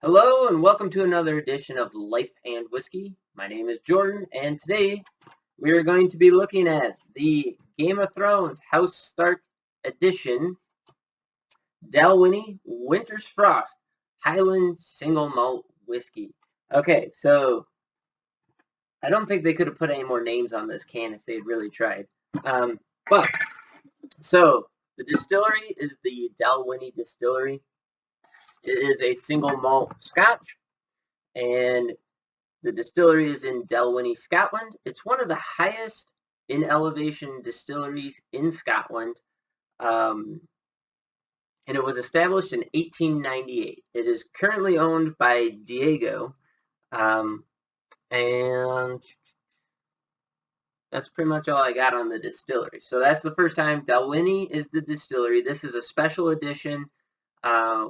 Hello and welcome to another edition of Life and Whiskey. My name is Jordan and today we are going to be looking at the Game of Thrones House Stark Edition Dalwhinnie Winter's Frost Highland Single Malt Whiskey. Okay, so I don't think they could have put any more names on this can if they'd really tried. But so the distillery is the Dalwhinnie Distillery. It is a single malt Scotch, and the distillery is in Dalwhinnie, Scotland. It's one of the highest in elevation distilleries in Scotland, and it was established in 1898. It is currently owned by Diego, and that's pretty much all I got on the distillery. So that's the first time. Dalwhinnie is the distillery. This is a special edition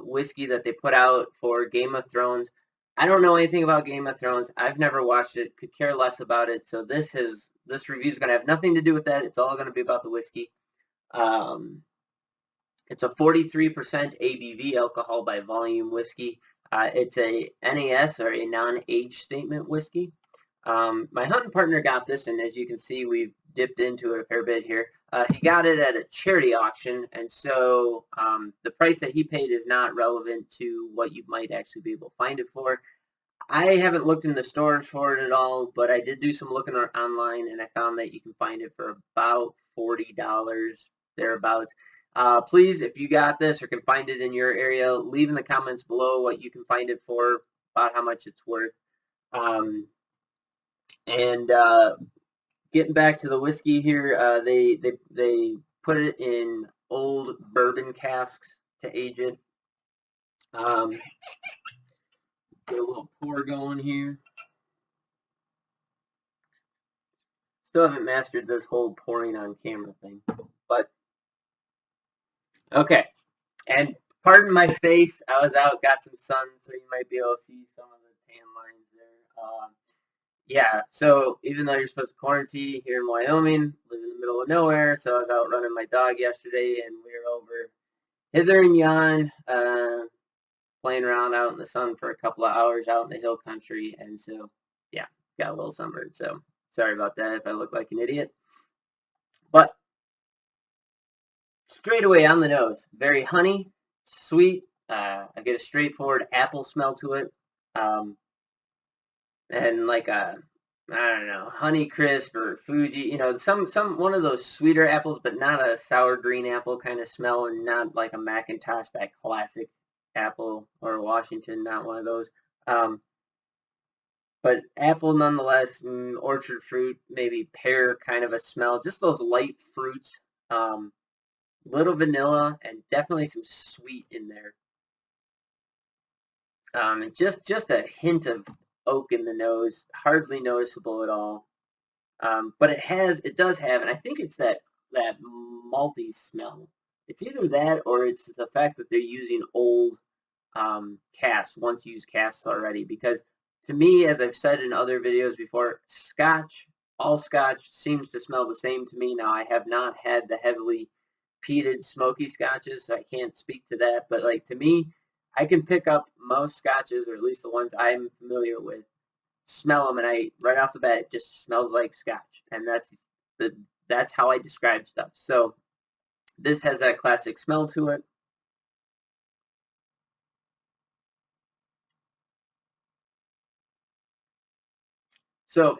whiskey that they put out for Game of Thrones. I don't know anything about Game of Thrones. I've never watched it, could care less about it. So this review is going to have nothing to do with that. It's all going to be about the whiskey. It's a 43% ABV alcohol by volume whiskey. It's a NAS, or a non-age statement whiskey. My hunting partner got this, and as you can see, we've dipped into it a fair bit here. He got it at a charity auction, and so the price that he paid is not relevant to what you might actually be able to find it for. I haven't looked in the stores for it at all, but I did do some looking online, and I found that you can find it for about $40, thereabouts. Please, if you got this or can find it in your area, leave in the comments below what you can find it for, about how much it's worth. Getting back to the whiskey here, they put it in old bourbon casks to age it. Get a little pour going here. Still haven't mastered this whole pouring on camera thing, but okay. And pardon my face, I was out, got some sun, so you might be able to see some of the tan lines there. Yeah, so even though you're supposed to quarantine here in Wyoming, live in the middle of nowhere, so I was out running my dog yesterday, and we were over hither and yon, playing around out in the sun for a couple of hours out in the hill country, and so, yeah, got a little sunburned, so sorry about that if I look like an idiot. But straight away on the nose, very honey, sweet. I get a straightforward apple smell to it, and like a, I don't know, Honey Crisp or Fuji, some one of those sweeter apples, but not a sour green apple kind of smell, and not like a Macintosh, that classic apple, or Washington, not one of those. But apple nonetheless, orchard fruit, maybe pear kind of a smell, just those light fruits, little vanilla, and definitely some sweet in there. And just a hint of oak in the nose, hardly noticeable at all. But it does have, and I think it's that malty smell. It's either that or it's the fact that they're using old casks, once used casks already. Because to me, as I've said in other videos before, all Scotch seems to smell the same to me. Now, I have not had the heavily peated smoky Scotches, so I can't speak to that. But like, to me, I can pick up most Scotches, or at least the ones I'm familiar with, smell them, and right off the bat, it just smells like Scotch, and that's how I describe stuff. So this has that classic smell to it. So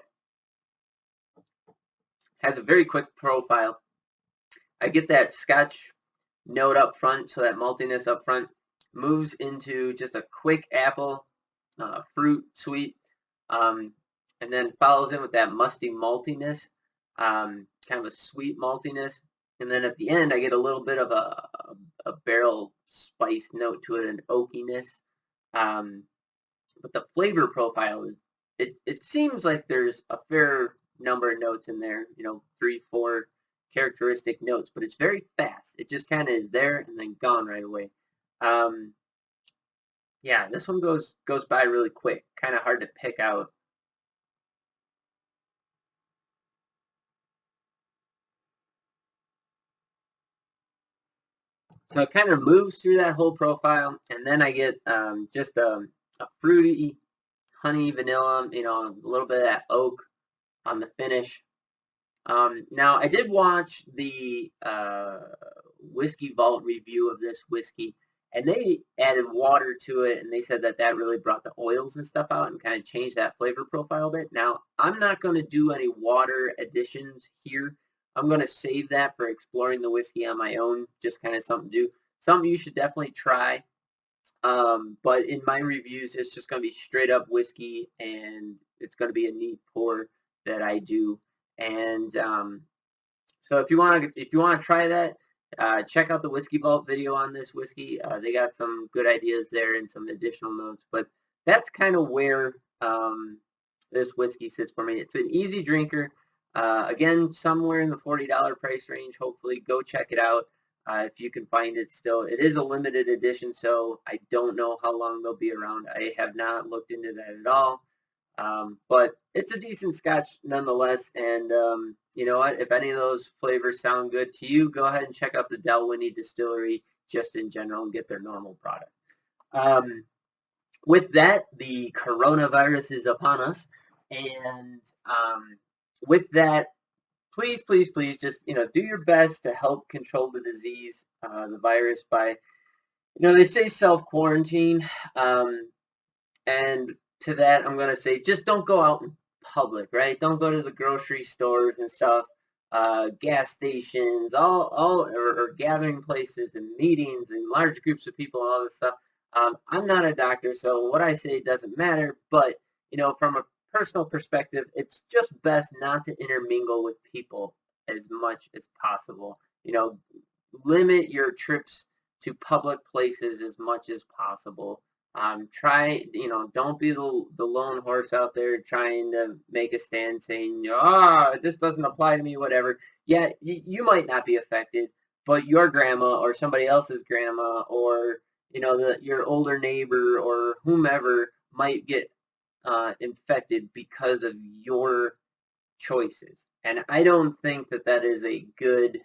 has a very quick profile. I get that Scotch note up front, so that maltiness up front moves into just a quick apple, fruit, sweet, and then follows in with that musty maltiness, kind of a sweet maltiness. And then at the end, I get a little bit of a barrel spice note to it, an oakiness. But the flavor profile, it seems like there's a fair number of notes in there, 3, 4 characteristic notes, but it's very fast. It just kind of is there and then gone right away. Yeah, this one goes by really quick, kind of hard to pick out. So it kind of moves through that whole profile, and then I get just a a fruity, honey, vanilla, a little bit of that oak on the finish. Now, I did watch the Whiskey Vault review of this whiskey, and they added water to it, and they said that that really brought the oils and stuff out and kind of changed that flavor profile a bit. Now, I'm not going to do any water additions here. I'm going to save that for exploring the whiskey on my own, just kind of something to do. Something you should definitely try. But in my reviews, it's just going to be straight up whiskey, and it's going to be a neat pour that I do. And so if you want to try that, check out the Whiskey Vault video on this whiskey. They got some good ideas there and some additional notes. But that's kind of where this whiskey sits for me. It's an easy drinker. Again, somewhere in the $40 price range. Hopefully, go check it out. If you can find it still. It is a limited edition, so I don't know how long they'll be around. I have not looked into that at all. But it's a decent scotch nonetheless, and you know what? If any of those flavors sound good to you, go ahead and check out the Dalwhinnie Distillery just in general and get their normal product. With that, the coronavirus is upon us, and with that, please, please, please, just do your best to help control the disease, the virus by, they say self-quarantine, and to that, I'm going to say just don't go out in public, right? Don't go to the grocery stores and stuff, gas stations, or gathering places and meetings and large groups of people and all this stuff. I'm not a doctor, so what I say doesn't matter, but, from a personal perspective, it's just best not to intermingle with people as much as possible. Limit your trips to public places as much as possible. Don't be the lone horse out there trying to make a stand saying, this doesn't apply to me, whatever. Yeah, you might not be affected, but your grandma or somebody else's grandma or, your older neighbor or whomever might get infected because of your choices. And I don't think that that is a good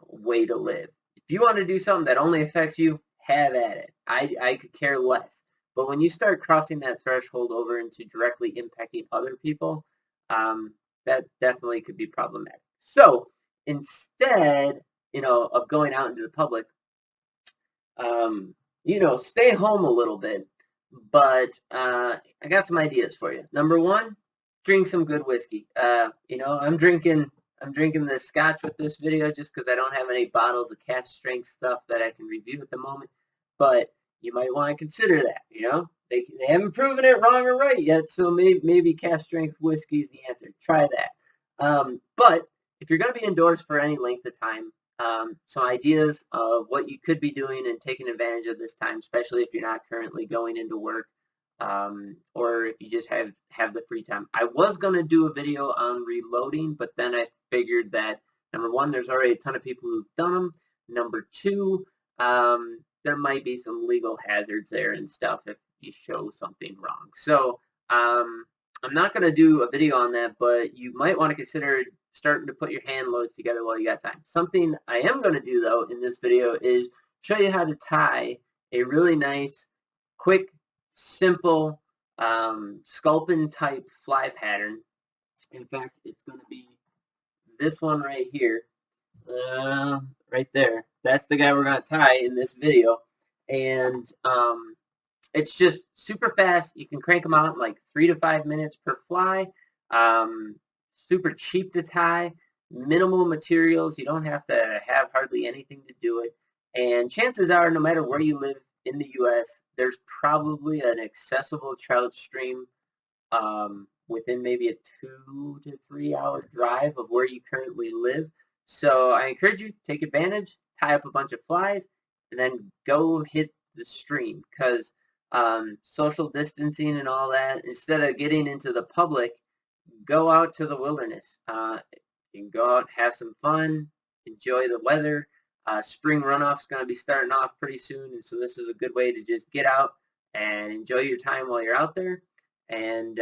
way to live. If you want to do something that only affects you, have at it. I could care less. But when you start crossing that threshold over into directly impacting other people, that definitely could be problematic. So instead, of going out into the public, stay home a little bit. But I got some ideas for you. Number one, drink some good whiskey. I'm drinking this scotch with this video just because I don't have any bottles of cask strength stuff that I can review at the moment. But you might want to consider that. They haven't proven it wrong or right yet, so maybe cask strength whiskey is the answer. Try that. But if you're going to be indoors for any length of time, some ideas of what you could be doing and taking advantage of this time, especially if you're not currently going into work, or if you just have the free time. I was going to do a video on reloading, but then I figured that, number one, there's already a ton of people who've done them. Number two, there might be some legal hazards there and stuff if you show something wrong. So I'm not going to do a video on that, but you might want to consider starting to put your hand loads together while you got time. Something I am going to do, though, in this video is show you how to tie a really nice, quick, simple, sculpin type fly pattern. In fact, it's going to be this one right here, right there. That's the guy we're going to tie in this video. And it's just super fast. You can crank them out in like 3 to 5 minutes per fly. Super cheap to tie, minimal materials. You don't have to have hardly anything to do it. And chances are, no matter where you live in the U.S., there's probably an accessible trout stream within maybe a 2 to 3 hour drive of where you currently live. So I encourage you to take advantage, tie up a bunch of flies, and then go hit the stream, because social distancing and all that, instead of getting into the public, go out to the wilderness. You can go out, have some fun, enjoy the weather. Spring runoff's going to be starting off pretty soon, and so this is a good way to just get out and enjoy your time while you're out there. And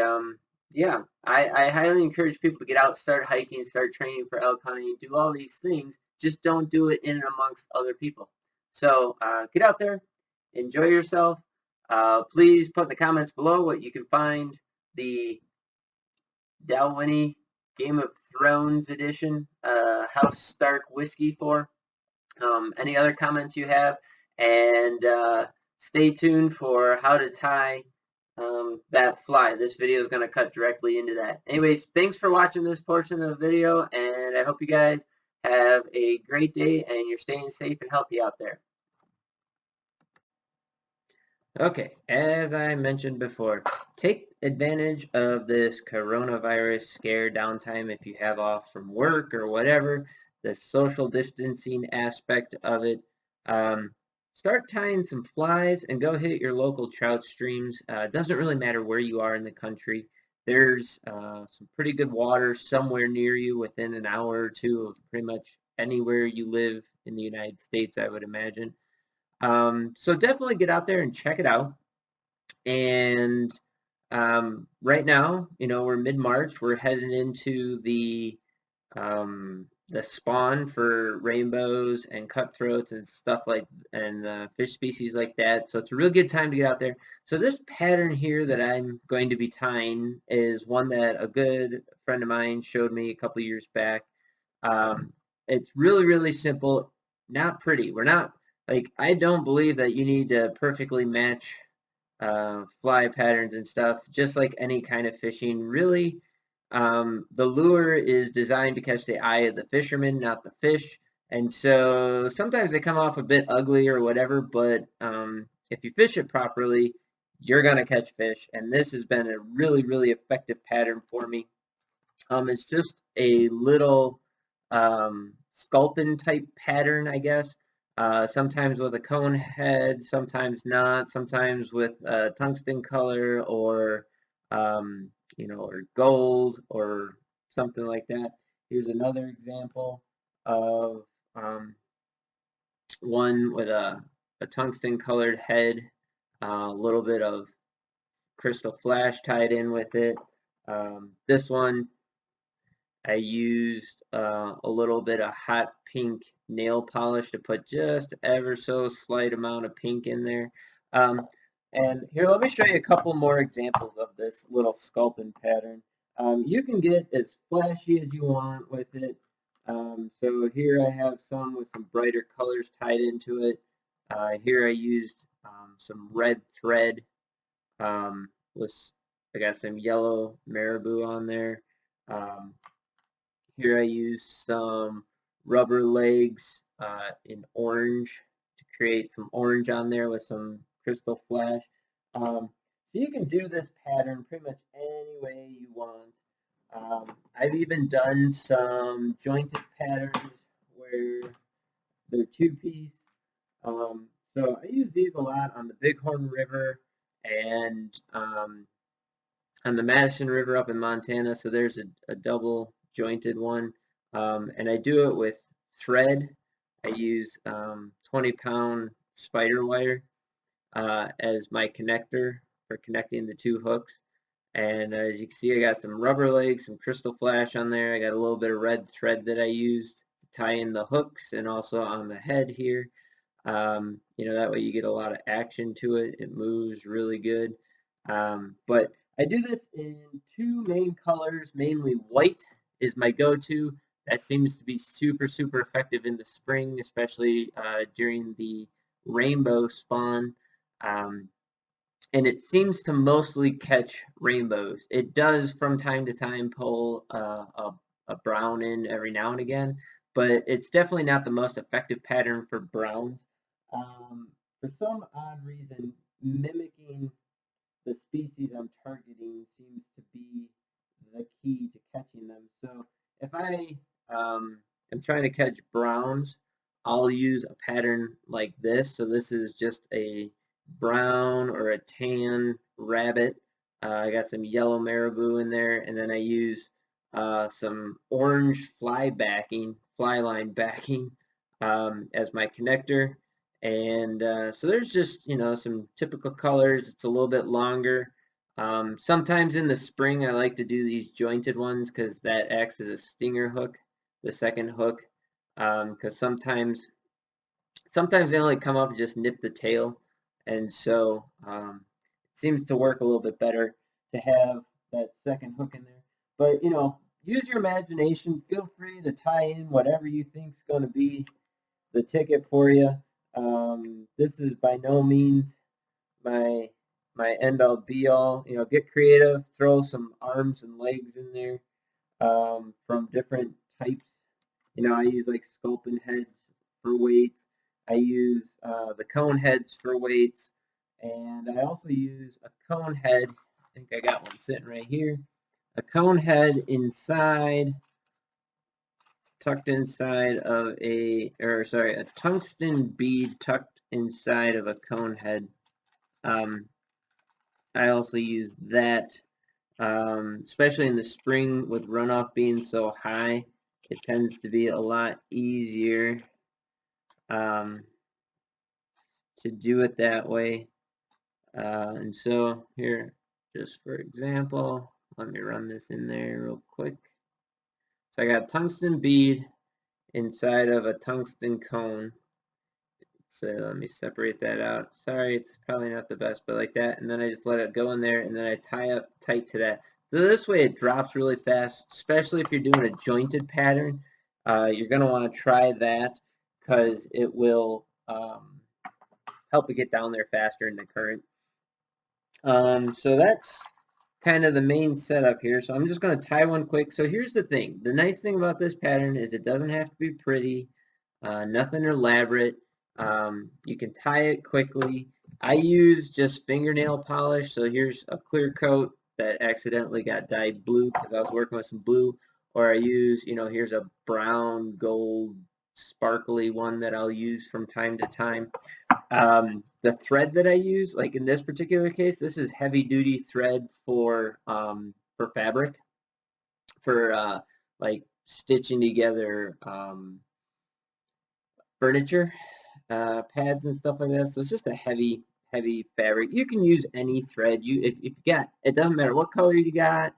yeah, I highly encourage people to get out, start hiking, start training for elk hunting, do all these things. Just don't do it in and amongst other people. So get out there, enjoy yourself. Please put in the comments below what you can find the Dalwhinnie Game of Thrones edition House Stark whiskey for. Any other comments you have, and stay tuned for how to tie that fly. This video is going to cut directly into that. Anyways, thanks for watching this portion of the video, and I hope you guys have a great day and you're staying safe and healthy out there. Okay, as I mentioned before, take advantage of this coronavirus scare downtime if you have off from work or whatever, the social distancing aspect of it. Start tying some flies and go hit your local trout streams. It doesn't really matter where you are in the country. There's some pretty good water somewhere near you within an hour or two of pretty much anywhere you live in the United States, I would imagine. So definitely get out there and check it out. And right now, we're mid-March. We're heading into the spawn for rainbows and cutthroats and stuff and fish species like that. So it's a real good time to get out there. So this pattern here that I'm going to be tying is one that a good friend of mine showed me a couple years back. It's really, really simple, not pretty. I don't believe that you need to perfectly match fly patterns and stuff, just like any kind of fishing. Really, the lure is designed to catch the eye of the fisherman, not the fish. And so sometimes they come off a bit ugly or whatever, but if you fish it properly, you're going to catch fish. And this has been a really, really effective pattern for me. It's just a little sculpin type pattern, I guess. Sometimes with a cone head, sometimes not, sometimes with tungsten color or or gold or something like that. Here's another example of one with a tungsten colored head, a little bit of crystal flash tied in with it. This one I used a little bit of hot pink nail polish to put just ever so slight amount of pink in there. And here, let me show you a couple more examples of this little sculpin pattern. You can get as flashy as you want with it. So here I have some with some brighter colors tied into it. Here I used some red thread with, I got some yellow marabou on there. Here I used some rubber legs in orange to create some orange on there with some crystal flash. So you can do this pattern pretty much any way you want. I've even done some jointed patterns where they're two-piece. So I use these a lot on the Bighorn River and on the Madison River up in Montana. So there's a double jointed one, and I do it with thread. I use 20-pound spider wire as my connector for connecting the two hooks. And as you can see, I got some rubber legs, some crystal flash on there. I got a little bit of red thread that I used to tie in the hooks and also on the head here. That way you get a lot of action to it. It moves really good. But I do this in two main colors, mainly white is my go-to. That seems to be super, super effective in the spring, especially during the rainbow spawn. And it seems to mostly catch rainbows. It does from time to time pull a brown in every now and again, but it's definitely not the most effective pattern for browns. For some odd reason, mimicking the species I'm targeting seems to be the key to catching them. So if I am trying to catch browns, I'll use a pattern like this. So this is just a brown or a tan rabbit. I got some yellow marabou in there, and then I use some orange fly line backing as my connector. And so there's just, some typical colors. It's a little bit longer. Sometimes in the spring I like to do these jointed ones because that acts as a stinger hook, the second hook, because sometimes they only come up and just nip the tail, and so it seems to work a little bit better to have that second hook in there. But use your imagination. Feel free to tie in whatever you think is going to be the ticket for you. This is by no means my end all be all. Get creative. Throw some arms and legs in there from different types. I use like sculpin heads for weights. I use the cone heads for weights, and I also use a cone head. I think I got one sitting right here. A cone head tucked inside of a tungsten bead tucked inside of a cone head. I also use that, especially in the spring with runoff being so high. It tends to be a lot easier to do it that way. And so here, just for example, let me run this in there real quick. So I got a tungsten bead inside of a tungsten cone. So let me separate that out. Sorry, it's probably not the best, but like that. And then I just let it go in there, and then I tie up tight to that. So this way it drops really fast, especially if you're doing a jointed pattern. You're going to want to try that because it will help it get down there faster in the current. So that's kind of the main setup here. So I'm just going to tie one quick. So here's the thing. The nice thing about this pattern is it doesn't have to be pretty, nothing elaborate. You can tie it quickly. I use just fingernail polish. So here's a clear coat that accidentally got dyed blue because I was working with some blue. Or I use, here's a brown, gold, sparkly one that I'll use from time to time. The thread that I use, like in this particular case, this is heavy duty thread for fabric, for like stitching together furniture pads and stuff like that. So it's just a heavy fabric. You can use any thread. If you got, it doesn't matter what color you got.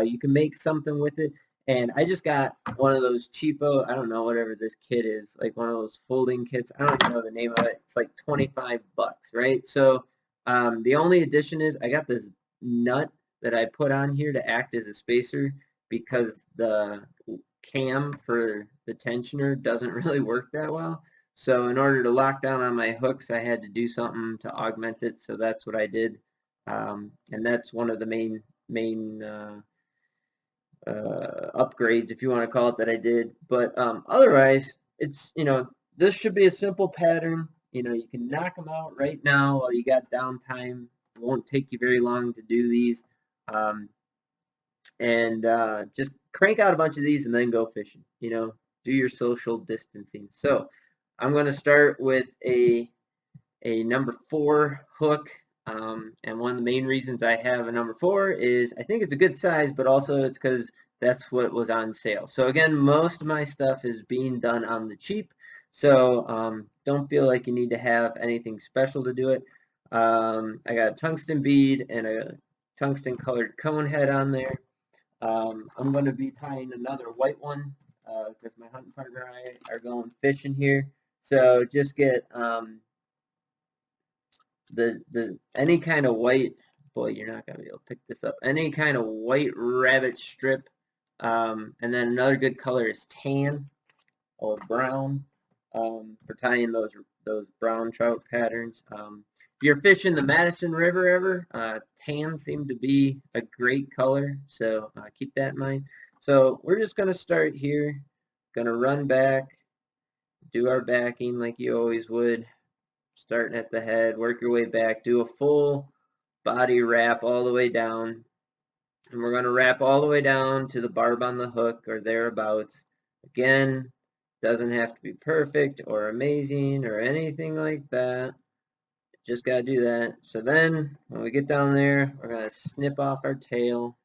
You can make something with it. And I just got one of those cheapo, I don't know, whatever this kit is, like one of those folding kits. I don't even know the name of it. It's like 25 bucks, right? So the only addition is I got this nut that I put on here to act as a spacer because the cam for the tensioner doesn't really work that well. So in order to lock down on my hooks, I had to do something to augment it. So that's what I did. And that's one of the main upgrades, if you want to call it, that I did. But otherwise, it's, this should be a simple pattern. You can knock them out right now while you got downtime. It won't take you very long to do these. And just crank out a bunch of these and then go fishing. Do your social distancing. So I'm going to start with a number 4 hook. And one of the main reasons I have a number 4 is I think it's a good size, but also it's because that's what was on sale. So again, most of my stuff is being done on the cheap. So don't feel like you need to have anything special to do it. I got a tungsten bead and a tungsten colored cone head on there. I'm going to be tying another white one because my hunting partner and I are going fishing here. So just get the any kind of white, boy, you're not going to be able to pick this up, any kind of white rabbit strip. And then another good color is tan or brown for tying those brown trout patterns. If you're fishing the Madison River ever, tan seemed to be a great color, so keep that in mind. So we're just going to start here, going to run back, do our backing like you always would, starting at the head, work your way back, do a full body wrap all the way down, and we're going to wrap all the way down to the barb on the hook or thereabouts. Again, doesn't have to be perfect or amazing or anything like that. Just got to do that. So then when we get down there, we're going to snip off our tail.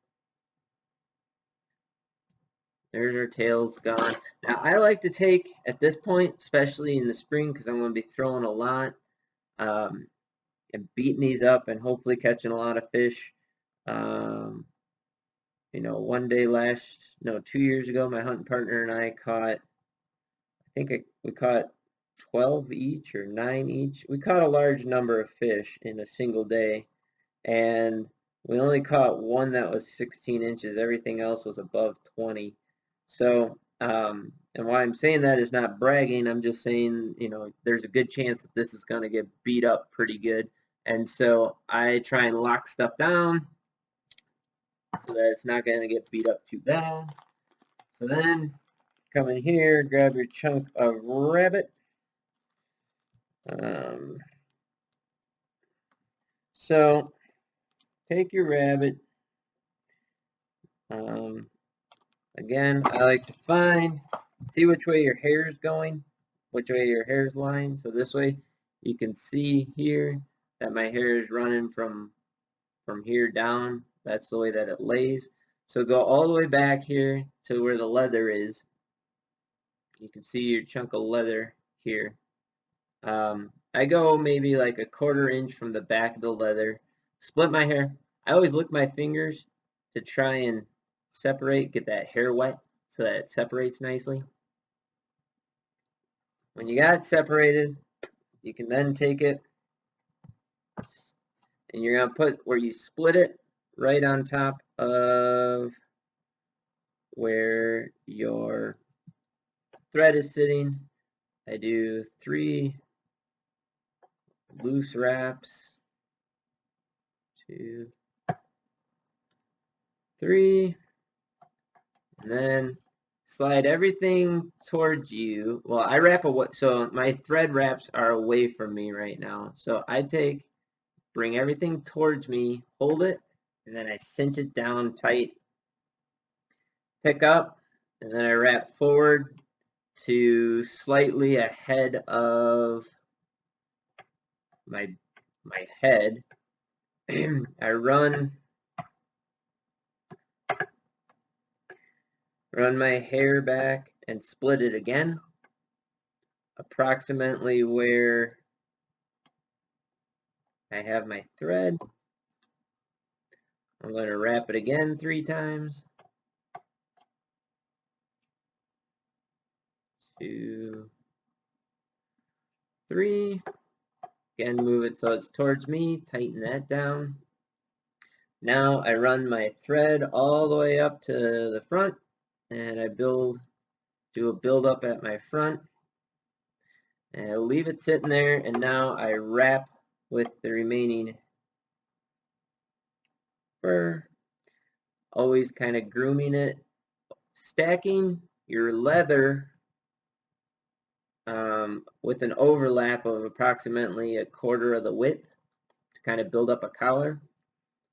There's our tails gone. Now I like to take, at this point, especially in the spring, because I'm going to be throwing a lot and beating these up and hopefully catching a lot of fish. One day 2 years ago, my hunting partner and I caught, we caught 12 each or 9 each. We caught a large number of fish in a single day, and we only caught one that was 16 inches. Everything else was above 20. So, and why I'm saying that is not bragging. I'm just saying, there's a good chance that this is going to get beat up pretty good. And so I try and lock stuff down so that it's not going to get beat up too bad. So then come in here, grab your chunk of rabbit. So take your rabbit. Again, I like to see which way your hair is going, which way your hair is lying. So this way you can see here that my hair is running from here down. That's the way that it lays. So go all the way back here to where the leather is. You can see your chunk of leather here. I go maybe like a 1/4 inch from the back of the leather. Split my hair. I always lick my fingers to try and separate, get that hair wet so that it separates nicely. When you got it separated, you can then take it and you're going to put where you split it right on top of where your thread is sitting. I do 3 loose wraps, 2, 3, and then slide everything towards you. Well, I wrap so my thread wraps are away from me right now. So I bring everything towards me, hold it, and then I cinch it down tight. Pick up, and then I wrap forward to slightly ahead of my head. I run my hair back and split it again, approximately where I have my thread. I'm going to wrap it again 3 times. 2, 3. Again, move it so it's towards me, tighten that down. Now I run my thread all the way up to the front, and I do a build up at my front, and I leave it sitting there, and now I wrap with the remaining fur, always kind of grooming it, stacking your leather with an overlap of approximately 1/4 of the width to kind of build up a collar.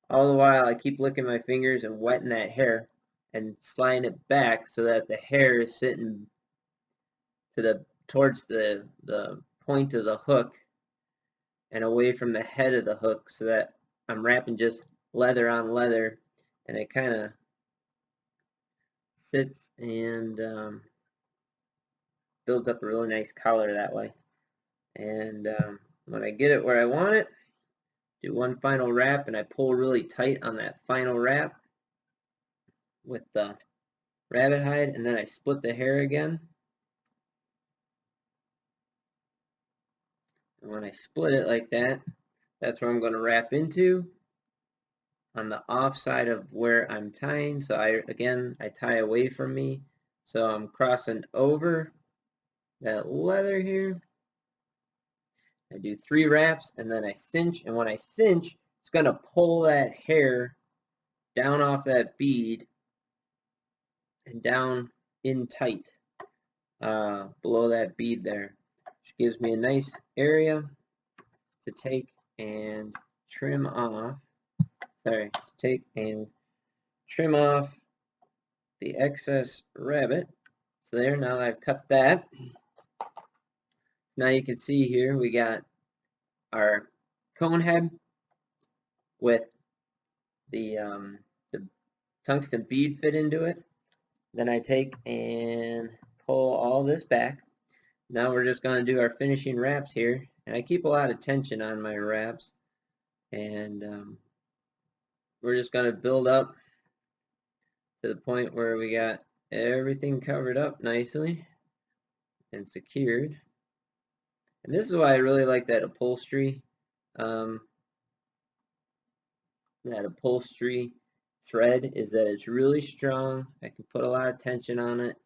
All the while I keep licking my fingers and wetting that hair and sliding it back so that the hair is sitting towards the point of the hook and away from the head of the hook, so that I'm wrapping just leather on leather, and it kind of sits and builds up a really nice collar that way. And when I get it where I want it, do one final wrap, and I pull really tight on that final wrap with the rabbit hide, and then I split the hair again. And when I split it like that, that's where I'm going to wrap into, on the off side of where I'm tying. So I tie away from me, so I'm crossing over that leather here. I do 3 wraps, and then I cinch, and when I cinch, it's going to pull that hair down off that bead and down in tight below that bead there, which gives me a nice area to take and trim off. To take and trim off the excess rabbit. So there, now I've cut that. Now you can see here we got our cone head with the tungsten bead fit into it. Then I take and pull all this back. Now we're just going to do our finishing wraps here, and I keep a lot of tension on my wraps, and we're just going to build up to the point where we got everything covered up nicely and secured. And this is why I really like that upholstery. That upholstery thread is that it's really strong. I can put a lot of tension on it.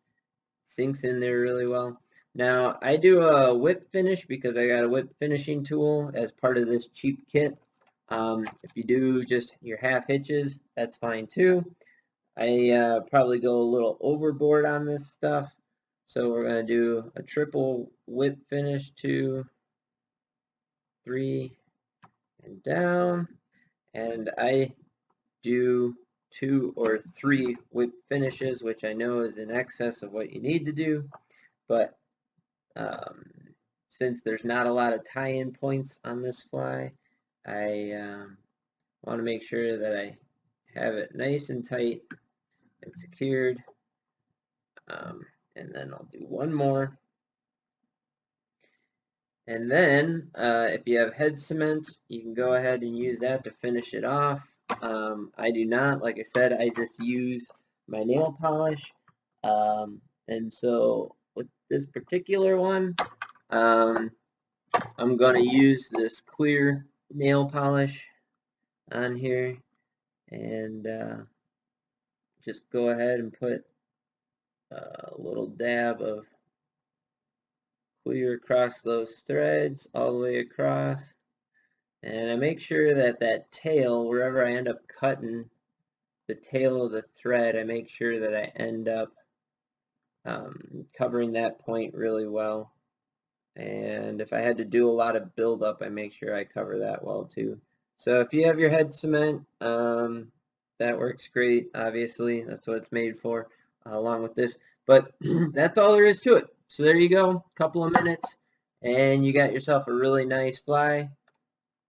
Sinks in there really well. Now I do a whip finish because I got a whip finishing tool as part of this cheap kit. If you do just your half hitches, that's fine too. I probably go a little overboard on this stuff. So we're going to do a triple whip finish, 2, 3, and down. And I do 2 or 3 whip finishes, which I know is in excess of what you need to do. But since there's not a lot of tie-in points on this fly, I want to make sure that I have it nice and tight and secured. And then I'll do one more. And then if you have head cement, you can go ahead and use that to finish it off. I do not. Like I said, I just use my nail polish. And so with this particular one, I'm going to use this clear nail polish on here and just go ahead and put a little dab of clear across those threads all the way across. And I make sure that that tail, wherever I end up cutting the tail of the thread, I make sure that I end up covering that point really well. And if I had to do a lot of buildup, I make sure I cover that well too. So if you have your head cement, that works great. Obviously, that's what it's made for, along with this. But that's all there is to it. So there you go, a couple of minutes, and you got yourself a really nice fly. If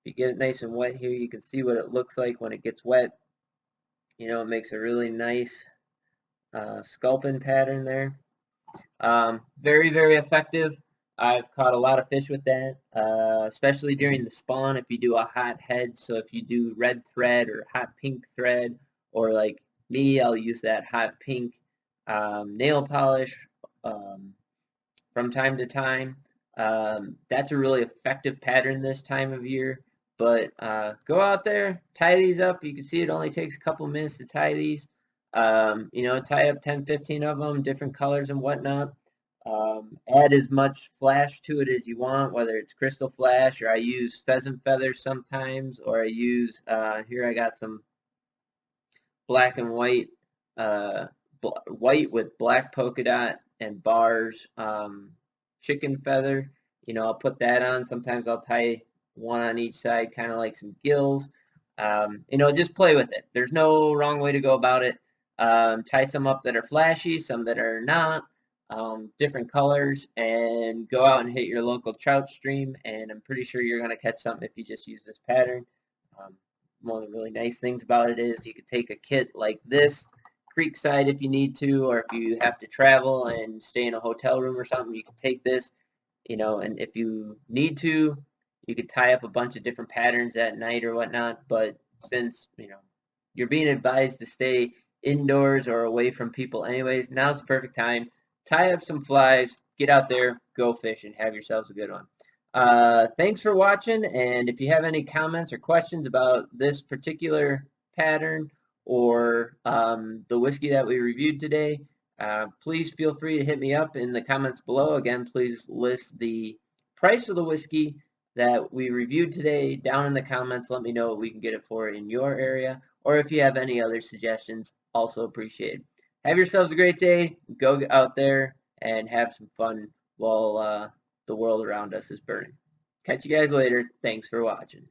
you get it nice and wet here, you can see what it looks like when it gets wet. You know, it makes a really nice sculpin pattern there. Very, very effective. I've caught a lot of fish with that, especially during the spawn if you do a hot head. So if you do red thread or hot pink thread, or like me, I'll use that hot pink nail polish from time to time. That's a really effective pattern this time of year. But go out there, tie these up. You can see it only takes a couple minutes to tie these. You know, tie up 10, 15 of them, different colors and whatnot. Add as much flash to it as you want, whether it's crystal flash, or I use pheasant feathers sometimes, or I use, here I got some black and white, white with black polka dot and bars, chicken feather. You know, I'll put that on. Sometimes I'll tie one on each side, kind of like some gills. You know, just play with it. There's no wrong way to go about it. Tie some up that are flashy, some that are not, different colors, and go out and hit your local trout stream, and I'm pretty sure you're going to catch something if you just use this pattern. One of the really nice things about it is you could take a kit like this, creekside if you need to, or if you have to travel and stay in a hotel room or something, you can take this, you know, and if you need to, you could tie up a bunch of different patterns at night or whatnot. But since, you know, you're being advised to stay indoors or away from people anyways, now's the perfect time. Tie up some flies, get out there, go fishing, have yourselves a good one. Thanks for watching, and if you have any comments or questions about this particular pattern or the whiskey that we reviewed today, please feel free to hit me up in the comments below. Again, please list the price of the whiskey that we reviewed today down in the comments. Let me know what we can get it for in your area, or if you have any other suggestions, also appreciated. Have yourselves a great day. Go out there and have some fun while the world around us is burning. Catch you guys later. Thanks for watching.